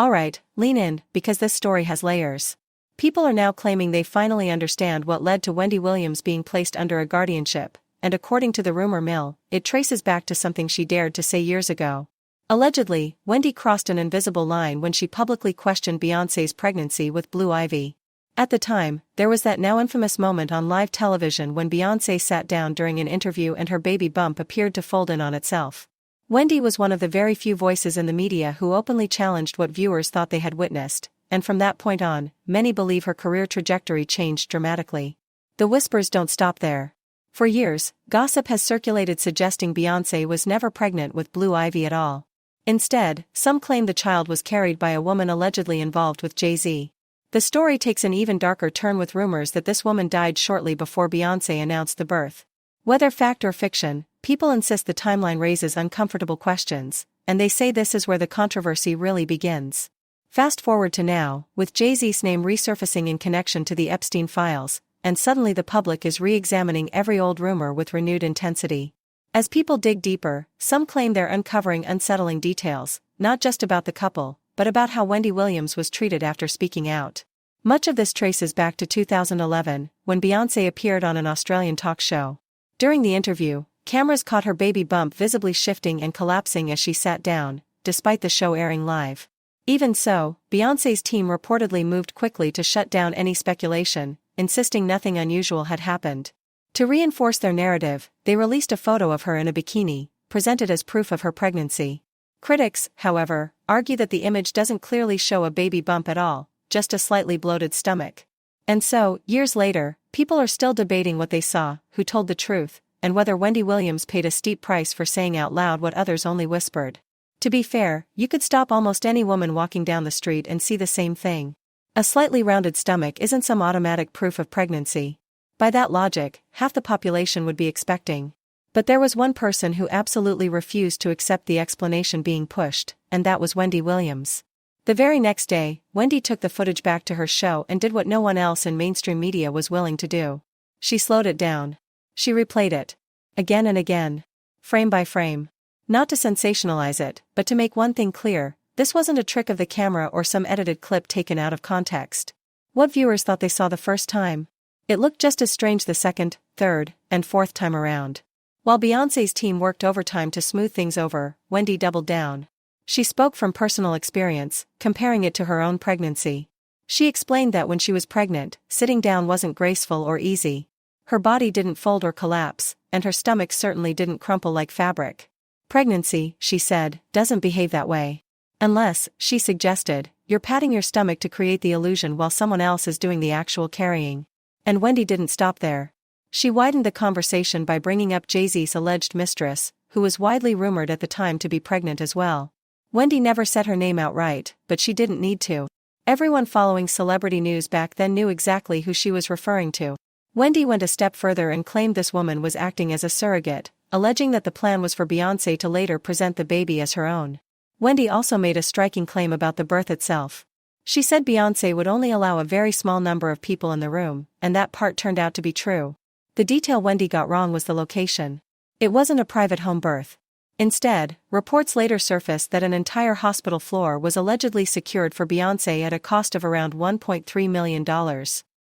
Alright, lean in, because this story has layers. People are now claiming they finally understand what led to Wendy Williams being placed under a guardianship, and according to the rumor mill, it traces back to something she dared to say years ago. Allegedly, Wendy crossed an invisible line when she publicly questioned Beyonce's pregnancy with Blue Ivy. At the time, there was that now infamous moment on live television when Beyonce sat down during an interview and her baby bump appeared to fold in on itself. Wendy was one of the very few voices in the media who openly challenged what viewers thought they had witnessed, and from that point on, many believe her career trajectory changed dramatically. The whispers don't stop there. For years, gossip has circulated suggesting Beyonce was never pregnant with Blue Ivy at all. Instead, some claim the child was carried by a woman allegedly involved with Jay-Z. The story takes an even darker turn with rumors that this woman died shortly before Beyonce announced the birth. Whether fact or fiction, people insist the timeline raises uncomfortable questions, and they say this is where the controversy really begins. Fast forward to now, with Jay-Z's name resurfacing in connection to the Epstein files, and suddenly the public is re-examining every old rumor with renewed intensity. As people dig deeper, some claim they're uncovering unsettling details, not just about the couple, but about how Wendy Williams was treated after speaking out. Much of this traces back to 2011, when Beyonce appeared on an Australian talk show. During the interview, cameras caught her baby bump visibly shifting and collapsing as she sat down, despite the show airing live. Even so, Beyonce's team reportedly moved quickly to shut down any speculation, insisting nothing unusual had happened. To reinforce their narrative, they released a photo of her in a bikini, presented as proof of her pregnancy. Critics, however, argue that the image doesn't clearly show a baby bump at all, just a slightly bloated stomach. And so, years later, people are still debating what they saw, who told the truth, and whether Wendy Williams paid a steep price for saying out loud what others only whispered. To be fair, you could stop almost any woman walking down the street and see the same thing. A slightly rounded stomach isn't some automatic proof of pregnancy. By that logic, half the population would be expecting. But there was one person who absolutely refused to accept the explanation being pushed, and that was Wendy Williams. The very next day, Wendy took the footage back to her show and did what no one else in mainstream media was willing to do. She slowed it down. She replayed it. Again and again. Frame by frame. Not to sensationalize it, but to make one thing clear, this wasn't a trick of the camera or some edited clip taken out of context. What viewers thought they saw the first time? It looked just as strange the second, third, and fourth time around. While Beyonce's team worked overtime to smooth things over, Wendy doubled down. She spoke from personal experience, comparing it to her own pregnancy. She explained that when she was pregnant, sitting down wasn't graceful or easy. Her body didn't fold or collapse, and her stomach certainly didn't crumple like fabric. Pregnancy, she said, doesn't behave that way. Unless, she suggested, you're patting your stomach to create the illusion while someone else is doing the actual carrying. And Wendy didn't stop there. She widened the conversation by bringing up Jay-Z's alleged mistress, who was widely rumored at the time to be pregnant as well. Wendy never said her name outright, but she didn't need to. Everyone following celebrity news back then knew exactly who she was referring to. Wendy went a step further and claimed this woman was acting as a surrogate, alleging that the plan was for Beyonce to later present the baby as her own. Wendy also made a striking claim about the birth itself. She said Beyonce would only allow a very small number of people in the room, and that part turned out to be true. The detail Wendy got wrong was the location. It wasn't a private home birth. Instead, reports later surfaced that an entire hospital floor was allegedly secured for Beyonce at a cost of around $1.3 million.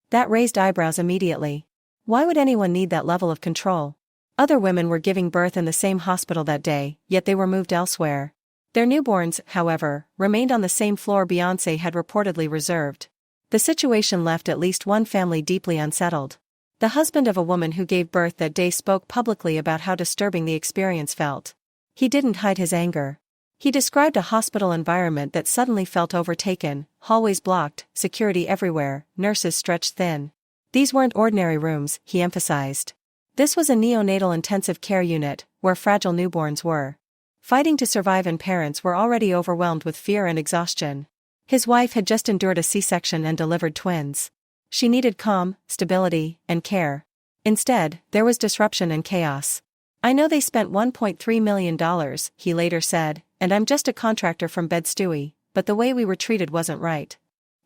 That raised eyebrows immediately. Why would anyone need that level of control? Other women were giving birth in the same hospital that day, yet they were moved elsewhere. Their newborns, however, remained on the same floor Beyonce had reportedly reserved. The situation left at least one family deeply unsettled. The husband of a woman who gave birth that day spoke publicly about how disturbing the experience felt. He didn't hide his anger. He described a hospital environment that suddenly felt overtaken, hallways blocked, security everywhere, nurses stretched thin. These weren't ordinary rooms, he emphasized. This was a neonatal intensive care unit, where fragile newborns were fighting to survive, and parents were already overwhelmed with fear and exhaustion. His wife had just endured a C-section and delivered twins. She needed calm, stability, and care. Instead, there was disruption and chaos. I know they spent $1.3 million, he later said, and I'm just a contractor from Bed-Stuy, but the way we were treated wasn't right.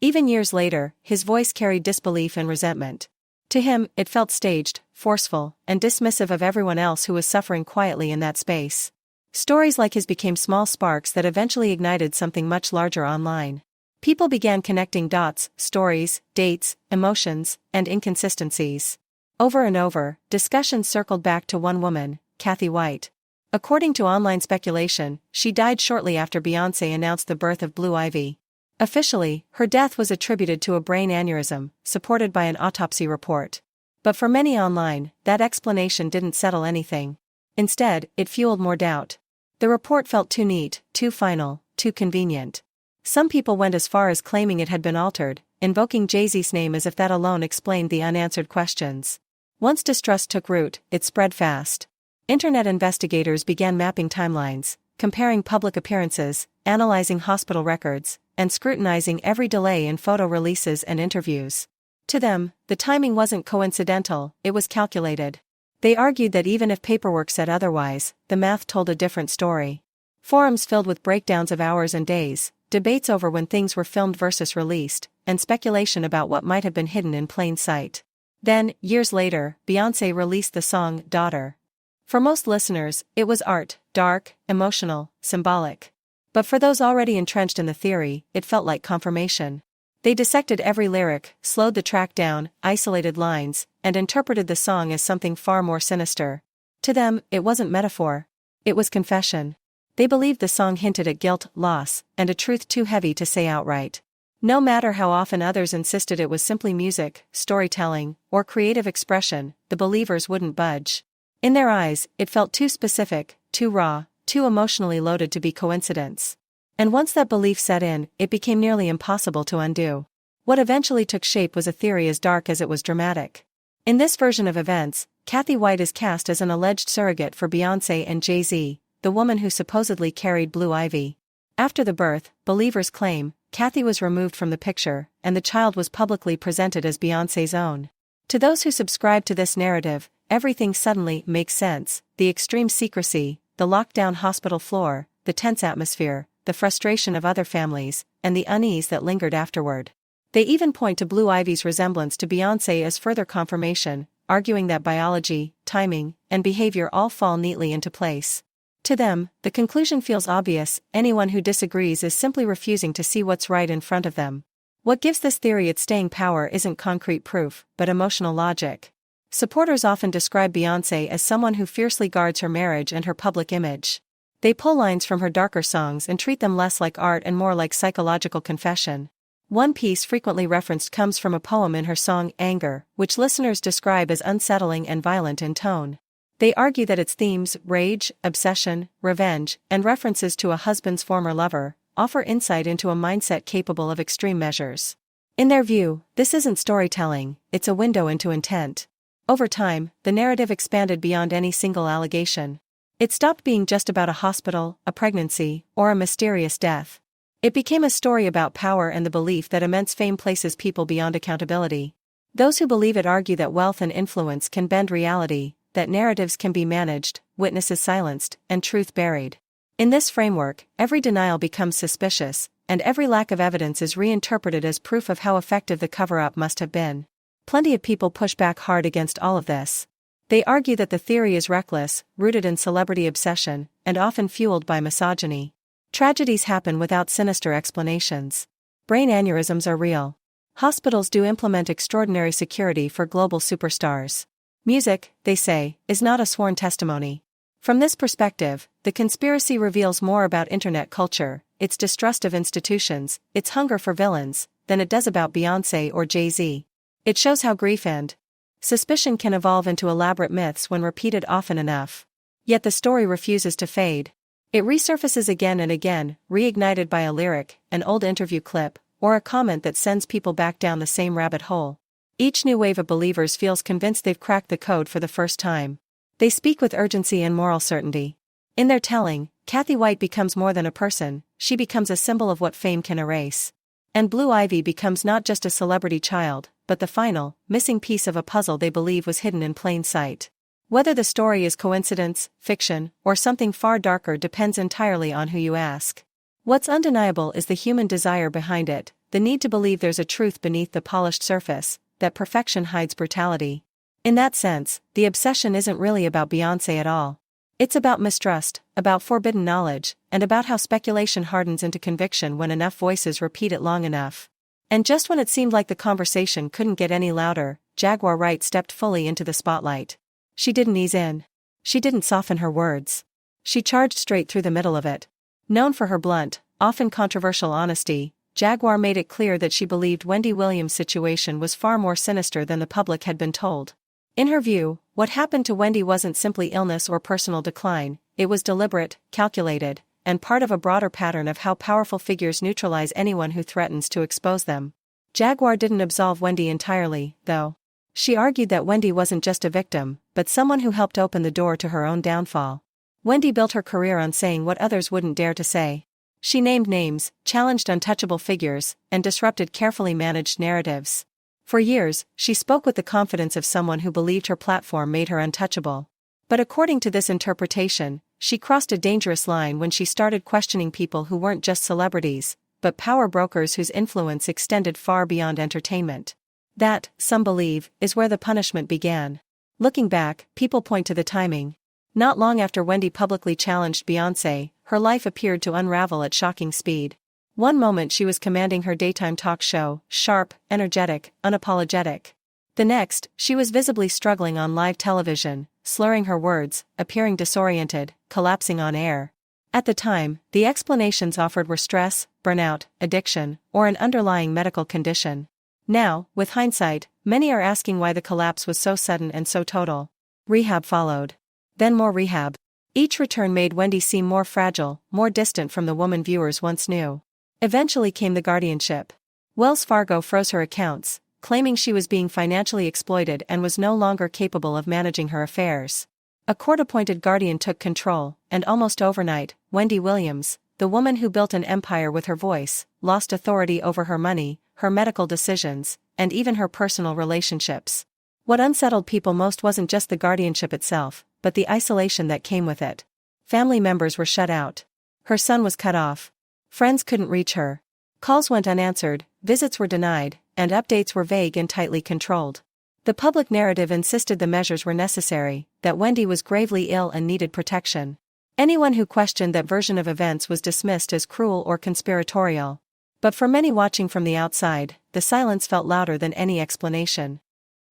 Even years later, his voice carried disbelief and resentment. To him, it felt staged, forceful, and dismissive of everyone else who was suffering quietly in that space. Stories like his became small sparks that eventually ignited something much larger online. People began connecting dots, stories, dates, emotions, and inconsistencies. Over and over, discussions circled back to one woman, Kathy White. According to online speculation, she died shortly after Beyonce announced the birth of Blue Ivy. Officially, her death was attributed to a brain aneurysm, supported by an autopsy report. But for many online, that explanation didn't settle anything. Instead, it fueled more doubt. The report felt too neat, too final, too convenient. Some people went as far as claiming it had been altered, invoking Jay-Z's name as if that alone explained the unanswered questions. Once distrust took root, it spread fast. Internet investigators began mapping timelines, comparing public appearances, analyzing hospital records, and scrutinizing every delay in photo releases and interviews. To them, the timing wasn't coincidental, it was calculated. They argued that even if paperwork said otherwise, the math told a different story. Forums filled with breakdowns of hours and days, debates over when things were filmed versus released, and speculation about what might have been hidden in plain sight. Then, years later, Beyonce released the song, Daughter. For most listeners, it was art, dark, emotional, symbolic. But for those already entrenched in the theory, it felt like confirmation. They dissected every lyric, slowed the track down, isolated lines, and interpreted the song as something far more sinister. To them, it wasn't metaphor. It was confession. They believed the song hinted at guilt, loss, and a truth too heavy to say outright. No matter how often others insisted it was simply music, storytelling, or creative expression, the believers wouldn't budge. In their eyes, it felt too specific, too raw, too emotionally loaded to be coincidence. And once that belief set in, it became nearly impossible to undo. What eventually took shape was a theory as dark as it was dramatic. In this version of events, Kathy White is cast as an alleged surrogate for Beyonce and Jay-Z, the woman who supposedly carried Blue Ivy. After the birth, believers claim, Kathy was removed from the picture, and the child was publicly presented as Beyonce's own. To those who subscribe to this narrative, everything suddenly makes sense: the extreme secrecy, the locked-down hospital floor, the tense atmosphere, the frustration of other families, and the unease that lingered afterward. They even point to Blue Ivy's resemblance to Beyonce as further confirmation, arguing that biology, timing, and behavior all fall neatly into place. To them, the conclusion feels obvious: anyone who disagrees is simply refusing to see what's right in front of them. What gives this theory its staying power isn't concrete proof, but emotional logic. Supporters often describe Beyonce as someone who fiercely guards her marriage and her public image. They pull lines from her darker songs and treat them less like art and more like psychological confession. One piece frequently referenced comes from a poem in her song, Anger, which listeners describe as unsettling and violent in tone. They argue that its themes, rage, obsession, revenge, and references to a husband's former lover, offer insight into a mindset capable of extreme measures. In their view, this isn't storytelling, it's a window into intent. Over time, the narrative expanded beyond any single allegation. It stopped being just about a hospital, a pregnancy, or a mysterious death. It became a story about power and the belief that immense fame places people beyond accountability. Those who believe it argue that wealth and influence can bend reality, that narratives can be managed, witnesses silenced, and truth buried. In this framework, every denial becomes suspicious, and every lack of evidence is reinterpreted as proof of how effective the cover-up must have been. Plenty of people push back hard against all of this. They argue that the theory is reckless, rooted in celebrity obsession, and often fueled by misogyny. Tragedies happen without sinister explanations. Brain aneurysms are real. Hospitals do implement extraordinary security for global superstars. Music, they say, is not a sworn testimony. From this perspective, the conspiracy reveals more about internet culture, its distrust of institutions, its hunger for villains, than it does about Beyonce or Jay-Z. It shows how grief and suspicion can evolve into elaborate myths when repeated often enough. Yet the story refuses to fade. It resurfaces again and again, reignited by a lyric, an old interview clip, or a comment that sends people back down the same rabbit hole. Each new wave of believers feels convinced they've cracked the code for the first time. They speak with urgency and moral certainty. In their telling, Kathy White becomes more than a person, she becomes a symbol of what fame can erase. And Blue Ivy becomes not just a celebrity child, but the final, missing piece of a puzzle they believe was hidden in plain sight. Whether the story is coincidence, fiction, or something far darker depends entirely on who you ask. What's undeniable is the human desire behind it, the need to believe there's a truth beneath the polished surface, that perfection hides brutality. In that sense, the obsession isn't really about Beyonce at all. It's about mistrust, about forbidden knowledge, and about how speculation hardens into conviction when enough voices repeat it long enough. And just when it seemed like the conversation couldn't get any louder, Jaguar Wright stepped fully into the spotlight. She didn't ease in. She didn't soften her words. She charged straight through the middle of it. Known for her blunt, often controversial honesty, Jaguar made it clear that she believed Wendy Williams' situation was far more sinister than the public had been told. In her view, what happened to Wendy wasn't simply illness or personal decline, it was deliberate, calculated, and part of a broader pattern of how powerful figures neutralize anyone who threatens to expose them. Jaguar didn't absolve Wendy entirely, though. She argued that Wendy wasn't just a victim, but someone who helped open the door to her own downfall. Wendy built her career on saying what others wouldn't dare to say. She named names, challenged untouchable figures, and disrupted carefully managed narratives. For years, she spoke with the confidence of someone who believed her platform made her untouchable. But according to this interpretation, she crossed a dangerous line when she started questioning people who weren't just celebrities, but power brokers whose influence extended far beyond entertainment. That, some believe, is where the punishment began. Looking back, people point to the timing. Not long after Wendy publicly challenged Beyonce, her life appeared to unravel at shocking speed. One moment she was commanding her daytime talk show, sharp, energetic, unapologetic. The next, she was visibly struggling on live television, slurring her words, appearing disoriented, collapsing on air. At the time, the explanations offered were stress, burnout, addiction, or an underlying medical condition. Now, with hindsight, many are asking why the collapse was so sudden and so total. Rehab followed. Then more rehab. Each return made Wendy seem more fragile, more distant from the woman viewers once knew. Eventually came the guardianship. Wells Fargo froze her accounts, claiming she was being financially exploited and was no longer capable of managing her affairs. A court-appointed guardian took control, and almost overnight, Wendy Williams, the woman who built an empire with her voice, lost authority over her money, her medical decisions, and even her personal relationships. What unsettled people most wasn't just the guardianship itself, but the isolation that came with it. Family members were shut out. Her son was cut off. Friends couldn't reach her. Calls went unanswered, visits were denied, and updates were vague and tightly controlled. The public narrative insisted the measures were necessary, that Wendy was gravely ill and needed protection. Anyone who questioned that version of events was dismissed as cruel or conspiratorial. But for many watching from the outside, the silence felt louder than any explanation.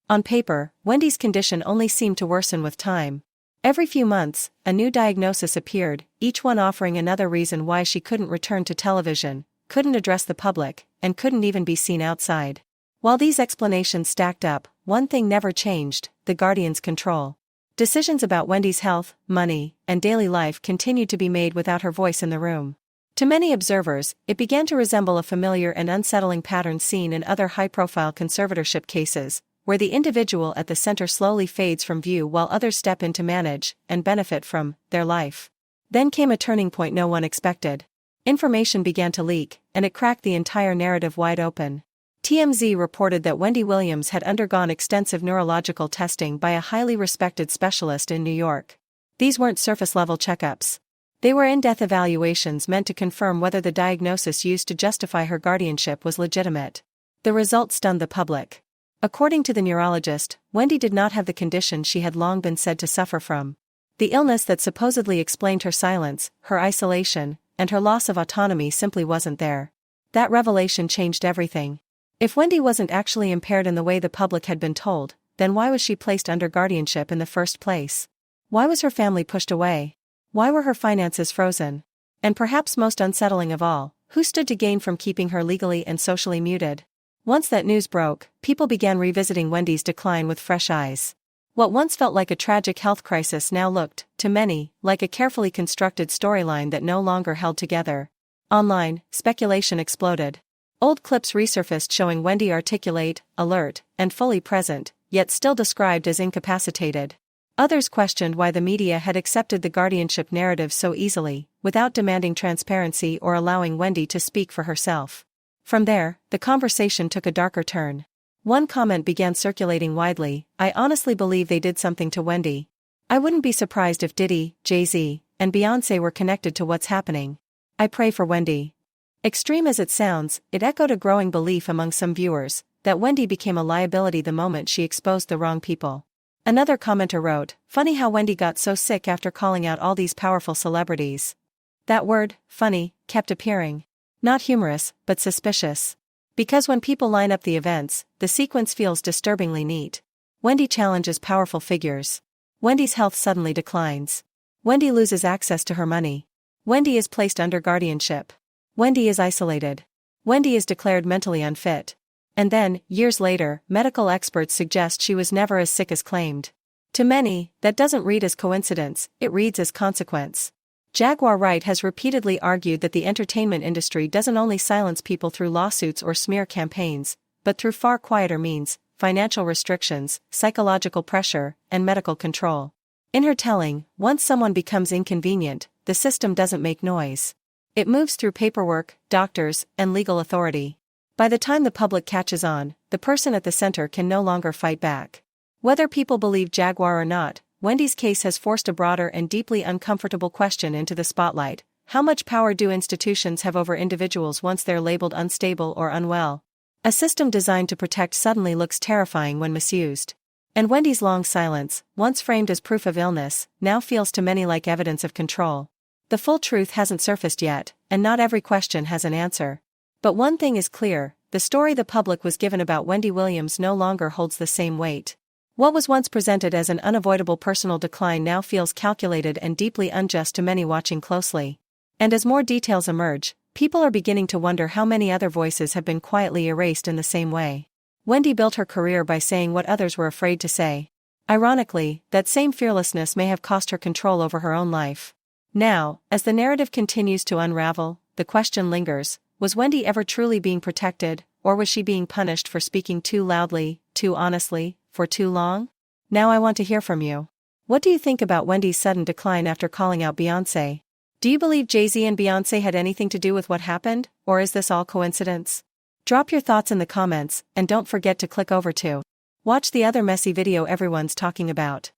On paper, Wendy's condition only seemed to worsen with time. Every few months, a new diagnosis appeared, each one offering another reason why she couldn't return to television, couldn't address the public, and couldn't even be seen outside. While these explanations stacked up, one thing never changed: the guardian's control. Decisions about Wendy's health, money, and daily life continued to be made without her voice in the room. To many observers, it began to resemble a familiar and unsettling pattern seen in other high-profile conservatorship cases, where the individual at the center slowly fades from view while others step in to manage and benefit from their life. Then came a turning point no one expected. Information began to leak, and it cracked the entire narrative wide open. TMZ reported that Wendy Williams had undergone extensive neurological testing by a highly respected specialist in New York. These weren't surface-level checkups. They were in-depth evaluations meant to confirm whether the diagnosis used to justify her guardianship was legitimate. The results stunned the public. According to the neurologist, Wendy did not have the condition she had long been said to suffer from. The illness that supposedly explained her silence, her isolation, and her loss of autonomy simply wasn't there. That revelation changed everything. If Wendy wasn't actually impaired in the way the public had been told, then why was she placed under guardianship in the first place? Why was her family pushed away? Why were her finances frozen? And perhaps most unsettling of all, who stood to gain from keeping her legally and socially muted? Once that news broke, people began revisiting Wendy's decline with fresh eyes. What once felt like a tragic health crisis now looked, to many, like a carefully constructed storyline that no longer held together. Online, speculation exploded. Old clips resurfaced showing Wendy articulate, alert, and fully present, yet still described as incapacitated. Others questioned why the media had accepted the guardianship narrative so easily, without demanding transparency or allowing Wendy to speak for herself. From there, the conversation took a darker turn. One comment began circulating widely: "I honestly believe they did something to Wendy. I wouldn't be surprised if Diddy, Jay-Z, and Beyonce were connected to what's happening. I pray for Wendy." Extreme as it sounds, it echoed a growing belief among some viewers that Wendy became a liability the moment she exposed the wrong people. Another commenter wrote, "Funny how Wendy got so sick after calling out all these powerful celebrities." That word, funny, kept appearing. Not humorous, but suspicious. Because when people line up the events, the sequence feels disturbingly neat. Wendy challenges powerful figures. Wendy's health suddenly declines. Wendy loses access to her money. Wendy is placed under guardianship. Wendy is isolated. Wendy is declared mentally unfit. And then, years later, medical experts suggest she was never as sick as claimed. To many, that doesn't read as coincidence, it reads as consequence. Jaguar Wright has repeatedly argued that the entertainment industry doesn't only silence people through lawsuits or smear campaigns, but through far quieter means: financial restrictions, psychological pressure, and medical control. In her telling, once someone becomes inconvenient, the system doesn't make noise. It moves through paperwork, doctors, and legal authority. By the time the public catches on, the person at the center can no longer fight back. Whether people believe Jaguar or not, Wendy's case has forced a broader and deeply uncomfortable question into the spotlight: how much power do institutions have over individuals once they're labeled unstable or unwell? A system designed to protect suddenly looks terrifying when misused. And Wendy's long silence, once framed as proof of illness, now feels to many like evidence of control. The full truth hasn't surfaced yet, and not every question has an answer. But one thing is clear: the story the public was given about Wendy Williams no longer holds the same weight. What was once presented as an unavoidable personal decline now feels calculated and deeply unjust to many watching closely. And as more details emerge, people are beginning to wonder how many other voices have been quietly erased in the same way. Wendy built her career by saying what others were afraid to say. Ironically, that same fearlessness may have cost her control over her own life. Now, as the narrative continues to unravel, the question lingers: was Wendy ever truly being protected, or was she being punished for speaking too loudly, too honestly, for too long? Now I want to hear from you. What do you think about Wendy's sudden decline after calling out Beyonce? Do you believe Jay-Z and Beyonce had anything to do with what happened, or is this all coincidence? Drop your thoughts in the comments, and don't forget to click over to watch the other messy video everyone's talking about.